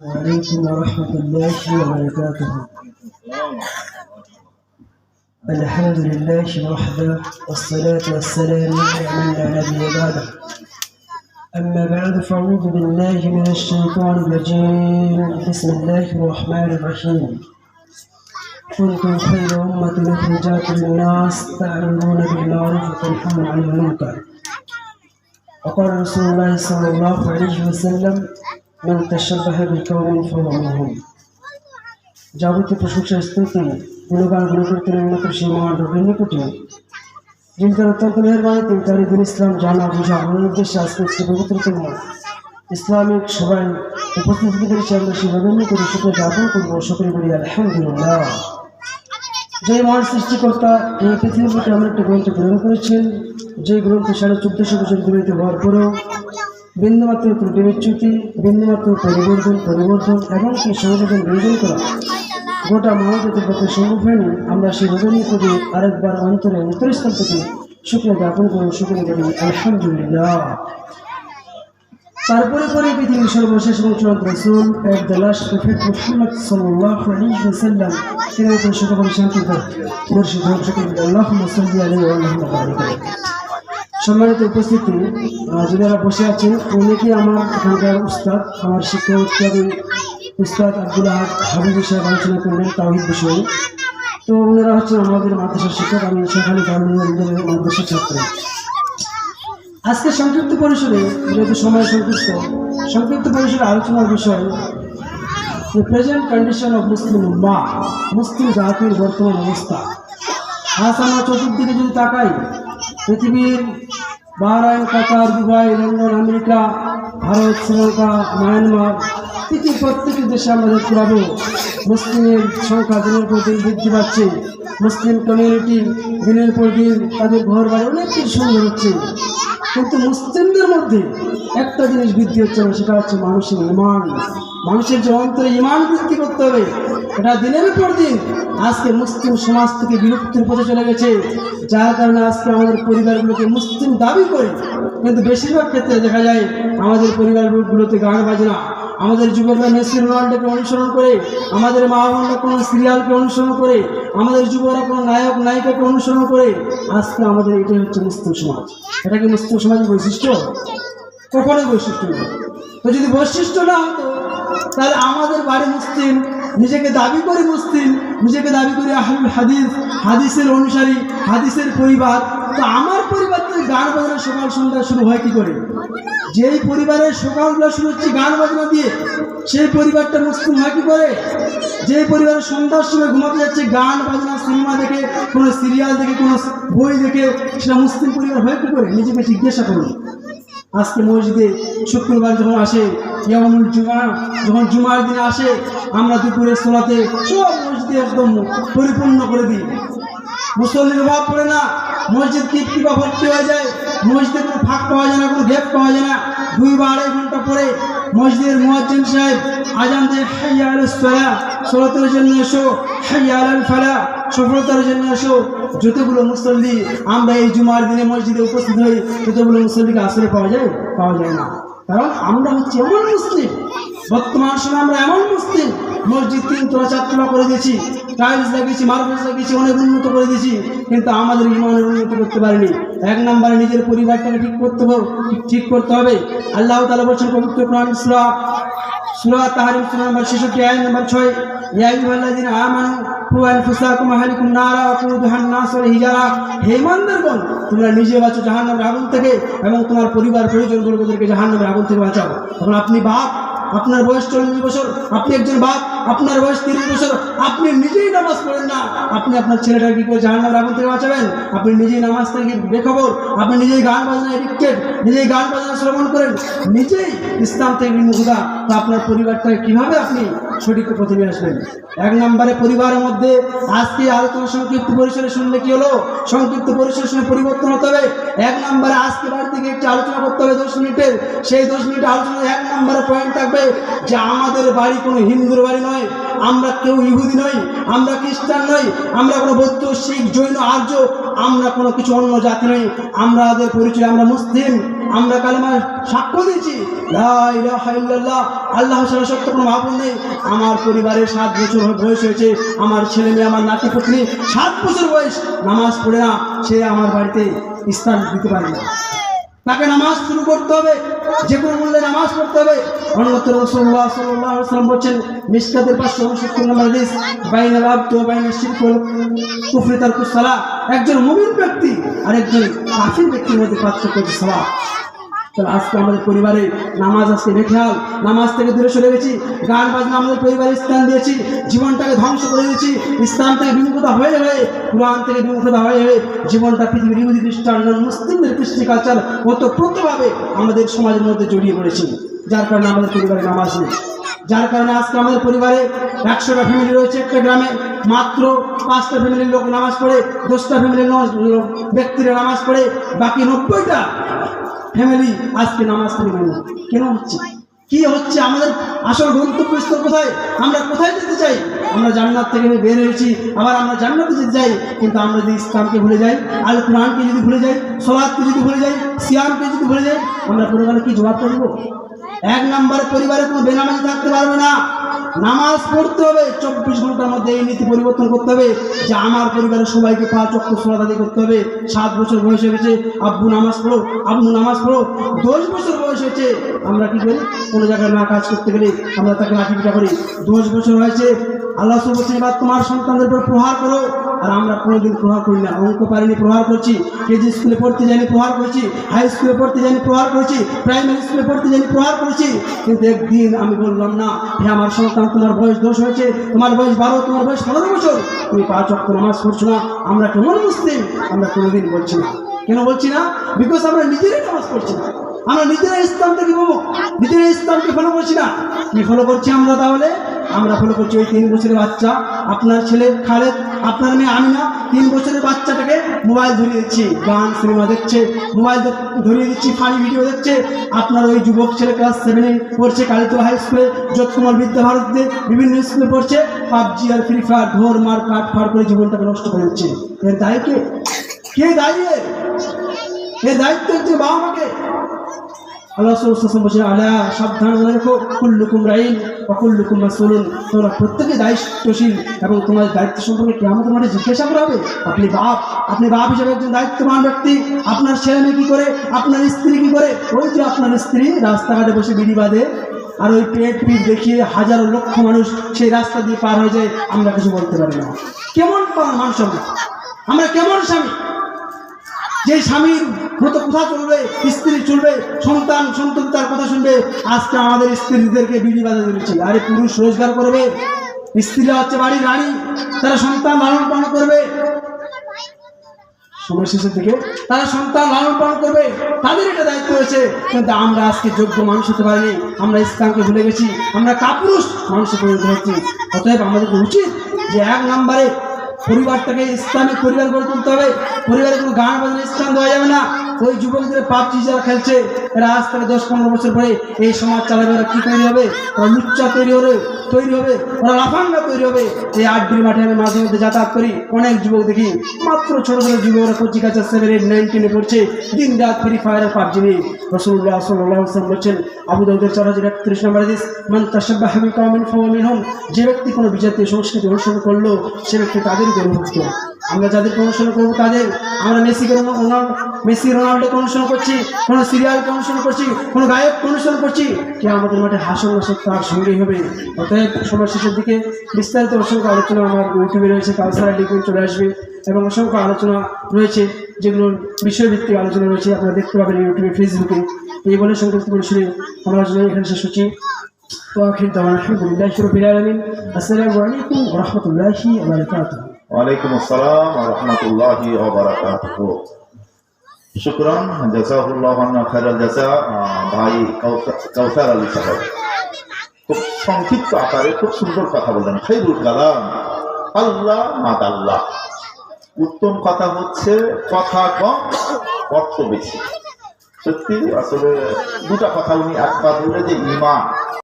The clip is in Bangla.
وعليكم ورحمة الله وبركاته. الحمد لله وحده والصلاة والسلام على من لا نبي بعده. أما بعد فأعوذ بالله من الشيطان الرجيم. بسم الله الرحمن الرحيم. كنتم خير أمة أخرجت للناس تأمرون بالمعروف وتنهون عن المنكر. وقال رسول الله صلى الله عليه وسلم من تشبه بقوم فهو منهم. যাবতীয় প্রশংসা স্তুতি গুণগান গুণ করতে উন্নত সেই মহান রবের নিকটে, যিনি তার অত্যন্ত মেহেরবানিতে তার দিন ইসলাম জানা বোঝা আমার উদ্দেশ্যে আজকে একটি পবিত্রতম ইসলামিক সভায় উপস্থিত করেছি। আমরা সেই রবের নিকটে শুকর জ্ঞাপন করবো, শুকর করি আলহামদুলিল্লাহ। যে মহান সৃষ্টিকর্তা এই পৃথিবীর বুকে আমরা একটা গ্রন্থ প্রেরণ করেছেন, যে গ্রন্থ 1450 বছর বিরতি হওয়ার পরেও বিন্দুমাত্র ত্রুটি বিচ্যুতি, বিন্দুমাত্র পরিবর্তন এমনকি সংযোজন বিয়োজন করা গোটা মানবজাতির পক্ষে সম্ভব হয়নি। আমরা সেই রজনী করে আরেকবার অন্তরস্থল থেকে শুক্রিয়া জ্ঞাপন করি, শুক্রিয়া করি আলহামদুলিল্লাহ। তারপরে পৃথিবীর সর্বশেষ এবং চূড়ান্ত রাসূল এক দ্য লাস্ট প্রফেট মুহাম্মদ সাল্লাল্লাহু আলাইহি ওয়াসাল্লাম, তিনি উপর সকল শান্তি বর্ষিত হোক, সকলকে আল্লাহুম্মা সাল্লি আলাইহি ওয়া আল্লাহুম্মা বারিক আলাইহি। সম্মানিত উপস্থিতি, যারা বসে আছেন অনেকে আমার এখানকার উস্তাদ, আমার শিক্ষক উস্তাদ আব্দুল আহাদ হাবিব সাহেব আলোচনা করলেন তাওহীদ বিষয়ে। তো ওনারা হচ্ছেন আমাদের মাদ্রাসার শিক্ষক, আমি সেখানে মাদ্রাসার ছাত্র। আজকে সংক্ষিপ্ত পরিসরে, যেহেতু সময় সংক্ষিপ্ত পরিসরে আলোচনার বিষয় প্রেজেন্ট কন্ডিশন অফ মুসলিম উম্মাহ, মুসলিম জাতির বর্তমান অবস্থা। আজ আমরা চতুর্দিকে যদি তাকাই, পৃথিবীর Bahrain, Qatar, Dubai, London, America, Bharat, Sri Lanka, Myanmar, পৃথিবীর প্রত্যেকটি দেশে আমরা দেখতে পাবো মুসলিমের সংখ্যা দিনের পর দিন বৃদ্ধি পাচ্ছে। মুসলিম কমিউনিটি দিনের পর দিন তাদের ঘর বাড়ি অনেক কিছু সুন্দর হচ্ছে, কিন্তু মুসলিমদের মধ্যে একটা জিনিস বৃদ্ধি হচ্ছে না, সেটা হচ্ছে মানুষের ইমান। মানুষের যে অন্তরে ইমান বৃদ্ধি করতে হবে, এটা দিনের পর দিন আজকে মুসলিম সমাজ থেকে বিলুপ্তির পথে চলে গেছে। যার কারণে আজকে আমাদের পরিবারগুলোকে মুসলিম দাবি করে, কিন্তু বেশিরভাগ ক্ষেত্রে দেখা যায় আমাদের পরিবারগুলোতে গান বাজনা, আমাদের যুবকরা মেসি রোনাল্ডোকে অনুসরণ করে, আমাদের মা বোনরা কোনো সিরিয়ালকে অনুসরণ করে, আমাদের যুবকরা কোনো নায়ক নায়িকাকে অনুসরণ করে। আজকে আমাদের এটাই হচ্ছে মুসলিম সমাজ। এটা কি মুসলিম সমাজের বৈশিষ্ট্য? কখনোই বৈশিষ্ট্য না। তো যদি বৈশিষ্ট্য না হতো, তাহলে আমাদের বাড়ি মুসলিম, নিজেকে দাবি করে মুসলিম, নিজেকে দাবি করে আহলুল হাদিস, হাদিসের অনুসারী, হাদিসের পরিবার, তো আমার পরিবার থেকে গান বাজনা সকাল সন্ধ্যা শুরু হয় কি করে? যেই পরিবারের সকালগুলো শুরু হচ্ছে গান বাজনা দিয়ে, সেই পরিবারটা মুসলিম হয় কি করে? যেই পরিবারের সন্ধ্যার সময় ঘুমাতে যাচ্ছে গান বাজনা, সিনেমা দেখে, কোনো সিরিয়াল দেখে, কোনো বই দেখে, সেটা মুসলিম পরিবার হয় কি করে? নিজেকে জিজ্ঞাসা করুন। আজকে মসজিদে শুক্রবার যখন আসে, ইয়ামুল জুমা, যখন জুমার দিনে আসে, আমরা দুপুরের সোলাতে সব মসজিদে একদম পরিপূর্ণ করে দিই। মুসল্লির অভাব পড়ে না, মসজিদ কিবা ভর্তি হয়ে যায়, মসজিদে কোনো ফাঁক পাওয়া যায় না, কোনো গ্যাপ পাওয়া যায় না। 2 বা 2.5 ঘন্টা পরে মসজিদের মুয়াজ্জিন সাহেব আজান দেয়, হাইয়া আলাস সালাহ, সালাতের জন্য এসো, হাইয়া আলাল ফালাহ, সফলতার জন্য এসো। যতগুলো মুসল্লি আমরা এই জুমার দিনে মসজিদে উপস্থিত হই, ততগুলো মুসল্লিকে আসলে পাওয়া যায় না। কারণ আমরা হচ্ছে এমন মুসলিম, বর্তমান সময় আমরা এমন মুসলিম, মসজিদ 3 তলা 4 তলা করে দিয়েছি, টাইলস লাগিয়েছি, মার্বেলস লাগিয়েছি, অনেক উন্নত করে দিয়েছি, কিন্তু আমাদের ইমানের উন্নতি করতে পারিনি। 1 নম্বরে নিজের পরিবারটাকে ঠিক করতে হবে। আল্লাহ তাআলা বলেছেন পবিত্র কোরআন সূরা তাহরিম সূরা নম্বর 66 আয়াত নম্বর 6, ইয়া আইয়ুহাল্লাযীনা আমানু কু আনফুসাকুম ওয়া আহলিকুম নারা ওয়াকুদুহান নাস ওয়াল হিজারা, হে ঈমানদারগণ, তোমরা নিজে বাঁচো জাহান্নামের আগুন থেকে এবং তোমার পরিবার পরিজনবর্গদেরকে জাহান্নামের আগুন থেকে বাঁচাও। তখন আপনি বাপ, আপনার বয়স 40 বছর, আপনি একজন বাপ, আপনার বয়স 30 বছর, আপনি নিজেই নামাজ পড়েন না, আপনি আপনার ছেলেটাকে কি করে জাহান্নামের আগুন থেকে বাঁচাবেন? আপনি নিজেই নামাজ থেকে বেখবর, আপনি নিজেই গান বাজনা এডিক্টেড, নিজেই গান বাজনা শ্রবণ করেন, নিজেই ইসলাম থেকে বিমুখতা, তো আপনার পরিবারটাকে কিভাবে আপনি সঠিক পথে নিয়ে আসবেন? 1 নম্বরে পরিবারের মধ্যে আজকে আলোচনা সংক্ষিপ্ত পরিসরে শুনলে কি হলো? সংক্ষিপ্ত পরিসরে শুনে পরিবর্তন হতে হবে। 1 নম্বরে আজকে বাড়ি থেকে একটি আলোচনা করতে হবে 10 মিনিটের। সেই 10 মিনিট আলোচনার 1 নম্বরে পয়েন্ট থাকবে যে আমাদের বাড়ি কোনো হিন্দুর বাড়ি নয়, আমরা কেউ ইহুদি নই, আমরা খ্রিস্টান নই, আমরা কোনো বৌদ্ধ, শিখ, জৈন, আর্য আমরা কোনো কিছু অন্য জাতি নই, আমাদের পরিচয় আমরা মুসলিম। আমরা কালেমা সাক্ষ্য দিয়েছি লা ইলাহা ইল্লাল্লাহ, আল্লাহ ছাড়া সত্য কোনো মাবুদ নেই। আমার পরিবারের 7 বছর বয়স হয়েছে, আমার ছেলে মেয়ে, আমার নাতি পুত্রী 7 বছর বয়স, নামাজ পড়ে না, সে আমার বাড়িতে স্থান দিতে পারে না। তাকে নামাজ শুরু করতে হবে, যে কোনো মূল্যে নামাজ পড়তে হবে। অন্যত্র রাসূলুল্লাহ সাল্লাল্লাহু আলাইহি ওয়াসাল্লাম বলেছেন, মিশকাতের 569 নম্বর হাদিস, বাইনাল আবদি ওয়া বাইনাশ শিরকি ওয়াল কুফরি তারকুস সালাহ। একজন মুমিন ব্যক্তি আর একজন কাফির ব্যক্তির মধ্যে পার্থক্য হচ্ছে সালাত। তাহলে আজকে আমাদের পরিবারে নামাজ আজকে বেখেয়াল, নামাজ থেকে দূরে সরে গেছি, গান বাজনা আমাদের পরিবারে স্থান দিয়েছি, জীবনটাকে ধ্বংস করে দিয়েছি। ইসলাম থেকে বিমুখতা হয়ে হয়ে, কোরআন থেকে বিমুখতা হয়ে হয়ে জীবনটা পৃথিবীর ইহুদি খ্রিস্টান মুসলিমদের কৃষ্টি কালচার ওতপ্রোতভাবে আমাদের সমাজের মধ্যে জড়িয়ে পড়েছি, যার কারণে আমাদের পরিবারে নামাজ নেই। যার কারণে আজকে আমাদের পরিবারে 100টা ফ্যামিলি রয়েছে একটা গ্রামে, মাত্র 5টা ফ্যামিলির লোক নামাজ পড়ে, 10টা ফ্যামিলির ব্যক্তিরা নামাজ পড়ে, বাকি 90টা ফ্যামিলি আজকে নামাজ পড়ে না। কেন হচ্ছে, কি হচ্ছে, আমাদের আসল গন্তব্যস্থল কোথায়, আমরা কোথায় যেতে চাই? আমরা জান্নাত থেকে বের হয়েছি, আবার আমরা জান্নাতে যেতে চাই, কিন্তু আমরা যদি ইসলামকে ভুলে যাই, আল কোরআনকে যদি ভুলে যাই, সালাতকে যদি ভুলে যাই, সিয়ামকে যদি ভুলে যাই, আমরা পরিবারে কি জবাব করবো? 1 নম্বর, পরিবারে কোনো বেনামাজি থাকতে পারবে না। নামাজ পড়তে হবে 24 ঘন্টার মধ্যে। এই নীতি পরিবর্তন করতে হবে যে আমার পরিবারের সবাইকে 5 ওয়াক্ত সালাত আদায় করতে হবে। 7 বছর বয়স হয়েছে, আব্বু নামাজ পড়ো, আম্মু নামাজ পড়ো। 10 বছর বয়স হয়েছে, আমরা কি করি? কোনো জায়গায় না কাজ করতে গেলে আমরা তাকে লাঠি পিটা করি। 10 বছর হয়েছে, আল্লাহ বলছেন এবার তোমার সন্তানদের উপর প্রহার করো, আর আমরা কোনোদিন প্রহার করি না। অঙ্ক পারিনি প্রহার করছি, কেজি স্কুলে পড়তে যাইনি প্রহার করছি, হাই স্কুলে পড়তে যাইনি প্রহার করেছি, প্রাইমারি স্কুলে পড়তে যাইনি প্রহার করেছি। কিন্তু একদিন আমি বললাম না, হে আমার সন্তান, তোমার বয়স 10 হয়েছে, তোমার বয়স 12, তোমার বয়স 15 বছর, তুমি 5 ওয়াক্ত নামাজ পড়ছো না। আমরা কেমন মুসলিম? আমরা কোনোদিন বলছি না। কেন বলছি না? বিকজ আমরা নিজেরাই নামাজ পড়ছি না, আমরা নিজেরা ইসলাম থেকে বিমুখ, নিজেরা ইসলামকে ফলো করছি না। কি ফলো করছি আমরা? তাহলে আমরা ফলো করছি ওই 3 বছরের বাচ্চা, আপনার ছেলে খালেদ, আপনার মেয়ে আমিনা, 3 বছরের বাচ্চাটাকে মোবাইল ধরিয়ে দিচ্ছি, গান সিনেমা দেখছে, মোবাইল ধরিয়ে দিচ্ছি, ফানি ভিডিও দেখছে। আপনার ওই যুবক ছেলে ক্লাস 7-এ পড়ছে, কালিতলা হাই স্কুলে, যতকুমার বিদ্যা ভারতীতে বিভিন্ন স্কুলে পড়ছে, পাবজি আর ফ্রি ফায়ার ধর মার কাট ফার করে জীবনটাকে নষ্ট করে দিচ্ছে। এর দায়ী কে? কে দায়ী? এর দায়িত্ব হচ্ছে বাবা মাকে। আল্লাহ বলছেন, আলা সাবধান মনে রেখো, কুল্লুকুম রাইন ওয়া কুল্লুকুম মাসউলুন, তোমরা প্রত্যেকে দায়িত্বশীল এবং তোমাদের দায়িত্ব সম্পর্কে কিয়ামতের মাঠে জিজ্ঞাসা করা হবে। আপনি বাপ হিসেবে একজন দায়িত্ববান ব্যক্তি। আপনার ছেলে মেয়ে কি করে, আপনার স্ত্রী কি করে? ওই যে আপনার স্ত্রী রাস্তাঘাটে বসে বিড়ি বাঁধে, আর ওই পেট পিট দেখিয়ে হাজারো লক্ষ মানুষ সেই রাস্তা দিয়ে পার হয়ে যায়, আমরা কিছু বলতে পারি না। কেমন মানুষ আমরা, কেমন স্বামী? যে স্বামীর মতো কোথা চলবে, স্ত্রী চলবে, সন্তান তার কথা শুনবে। আজকে আমাদের স্ত্রীদেরকে বিড়ি বাজা দিচ্ছি। আরে পুরুষ রোজগার করবে, স্ত্রীরা হচ্ছে বাড়ির রানী, তারা সন্তান লালন পালন করবে, সময় শেষের দিকে তারা সন্তান লালন পালন করবে, তাদের এটা দায়িত্ব রয়েছে। কিন্তু আমরা আজকে যোগ্য মানুষ হতে পারিনি, আমরা ইসলামকে ভুলে গেছি, আমরা কাপুরুষ মানুষে পরিণত হচ্ছি। অতএব আমাদের উচিত যে 1 নম্বরে পরিবারটাকে ইসলামিক পরিবার গড়ে তুলতে হবে। পরিবারে কোনো গান বাজনা স্থান দেওয়া যাবে না। ওই যুবকদের পাবজি যারা খেলছে, এরা আজ থেকে 10-15 বছর পরে এই সমাজ চালাবে। ওরা কি তৈরি হবে? ওরা লুচ্চা তৈরি হবে, ওরা লাফাঙ্গা তৈরি হবে। এই 8 মাঠে আমি মাঝে মধ্যে যাতায়াত করি, অনেক যুবক দেখি, মাত্র ছোট ছোট যুবকরা কচি কাঁচা 7, 8, 9, 10-এ পড়ছে, দিন রাত ফ্রি ফায়ার আর পাবজি নিয়ে। রাসূলুল্লাহ সাল্লাল্লাহু আলাইহি ওয়াসাল্লাম বলেছেন, আবু দাউদের 4031 নম্বর হাদিস, মান তাশাব্বাহা বিকাওমিন ফাহুয়া মিনহুম, যে ব্যক্তি কোনো বিজাতীয় সংস্কৃতি অনুসরণ করলো, সে ব্যক্তি তাদেরই অন্তর্ভুক্ত। আমরা যাদেরকে অনুসরণ করবো তাদের, আমরা মেসি রোনাল্ডোকে অনুসরণ করছি, কোনো সিরিয়ালকে অনুসরণ করছি, কোনো গায়ককে অনুসরণ করছি, কে আমাদের মাঠে হাসন নাসক তার সঙ্গেই হবে। অতএব সময় শেষের দিকে বিস্তারিত অসংখ্য আলোচনা আমার ইউটিউবে রয়েছে, কাউসার লিখে চলে আসবে, এবং অসংখ্য আলোচনা রয়েছে যেগুলোর বিষয়ভিত্তিক আলোচনা রয়েছে, আপনারা দেখতে পাবেন ইউটিউবে, ফেসবুকে। এই বলে সংক্ষিপ্ত পরিসরে আমার আলোচনা এখানে শেষ হচ্ছি। وآخر دعوانا الحمد لله رب العالمين. السلام عليكم ورحمة الله وبركاته. ওয়ালাইকুম আসসালাম ওয়া রাহমাতুল্লাহি ওয়া বারাকাতুহু। শুকরান, জাযাকাল্লাহু আন্না খায়রাল জাযা ভাই কাউসার আলী সাহেব। খুব সংক্ষিপ্ত আকারে খুব সুন্দর কথা বললেন। খায়রুল কালাম আল্লাহ মাদাল্লাহ। উত্তম কথা হচ্ছে কথা কম, অর্থ বেশি। সত্যি আসলে দুটা কথা উনি একবার বললেন যে ঈমান